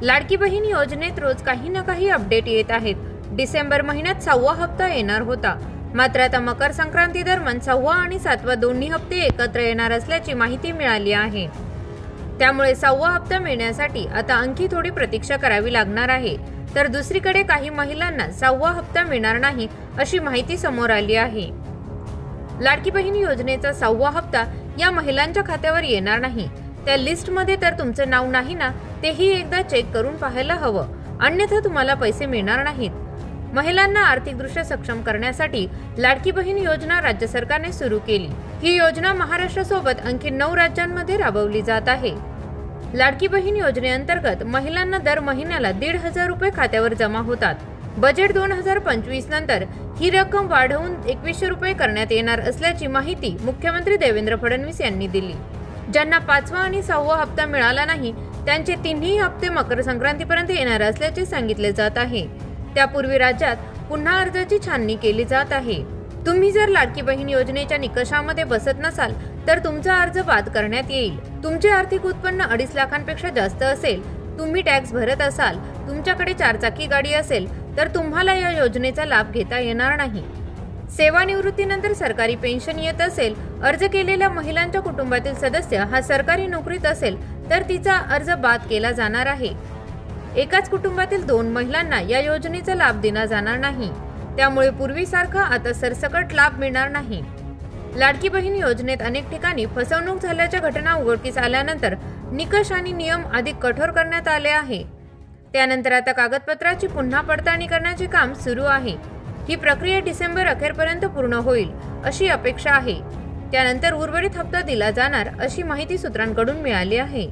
लाडकी बहीण योजनेत रोज काही ना काही अपडेट येत आहेत। डिसेंबर महिन्यात 6वा हप्ता येणार होता, मात्र आता मकर संक्रांती दरम्यान 6वा आणि 7वा दोन्ही हप्ते एकत्र येणार असल्याची माहिती मिळाली आहे। त्यामुळे 6वा हप्ता मिळण्यासाठी आता आणखी थोडी प्रतीक्षा करावी लागणार आहे। तर दुसरीकडे काही महिलांना 6वा हप्ता मिळणार नाही अशी माहिती समोर आली आहे। लाडकी बहीण योजनेचा 6वा हप्ता या महिलांच्या खात्यावर येणार नाही। त्या लिस्टमध्ये तर तुमचं नाव नाही ना, तेही एकदा चेक करून पाहायला हवं, अन्यथा तुम्हाला पैसे मिळणार नाहीत। महिलांना आर्थिकदृष्ट्या सक्षम करण्यासाठी लाडकी बहीण योजना राज्य सरकारने सुरू केली। ही योजना महाराष्ट्रासोबत आणखी 9 राज्यांमध्ये राबवली जात आहे। लाडकी बहीण योजनेअंतर्गत महिलांना दर महिन्याला 1,500 रुपये खात्यावर जमा होतात। बजेट 2025 नंतर ही रक्कम वाढवून 2,100 रुपये करण्यात येणार असल्याची माहिती मुख्यमंत्री देवेंद्र फडणवीस यांनी दिली। ज्यांना 5वा आणि 6वा हप्ता मिळाला नाही, त्यांचे तिन्ही हप्ते मकर संक्रांतीपर्यंत येणार असल्याचे सांगितले जात आहे। त्यापूर्वी राज्यात पुन्हा अर्जाची छाननी केली जात आहे। तुम्ही जर लाडकी बहीण योजनेच्या निकषामध्ये बसत नसाल तर तुमचा अर्ज बाद करण्यात येईल। तुमचे आर्थिक उत्पन्न 2.5 लाखांपेक्षा जास्त असेल, तुम्ही टॅक्स भरत असाल, तुमच्याकडे 4 चाकी गाडी असेल तर तुम्हाला या योजनेचा लाभ घेता येणार नाही। सेवानिवृत्तीनंतर सरकारी पेन्शन येत असेल, अर्ज केलेल्या महिलांच्या कुटुंबातील सदस्य हा सरकारी नोकरीत असेल तर तिचा अर्ज बाद केला जाणार आहे। एकाच कुटुंबातील 2 महिलांना या योजनेचा लाभ दिला जाणार नाही। त्यामुळे पूर्वीसारखा आता सरसकट लाभ मिळणार नाही। लाडकी बहीण योजनेत अनेक ठिकाणी फसवणूक झाल्याच्या घटना उघडकीस आल्यानंतर निकष आणि नियम अधिक कठोर करण्यात आले आहे। त्यानंतर आता कागदपत्राची पुन्हा पडताळणी करण्याचे काम सुरू आहे। ही प्रक्रिया डिसेंबर अखेरपर्यंत पूर्ण होईल अशी अपेक्षा आहे। त्यानंतर उर्वरित हप्ता दिला जाणार अशी माहिती सूत्रांकडून मिळाली आहे।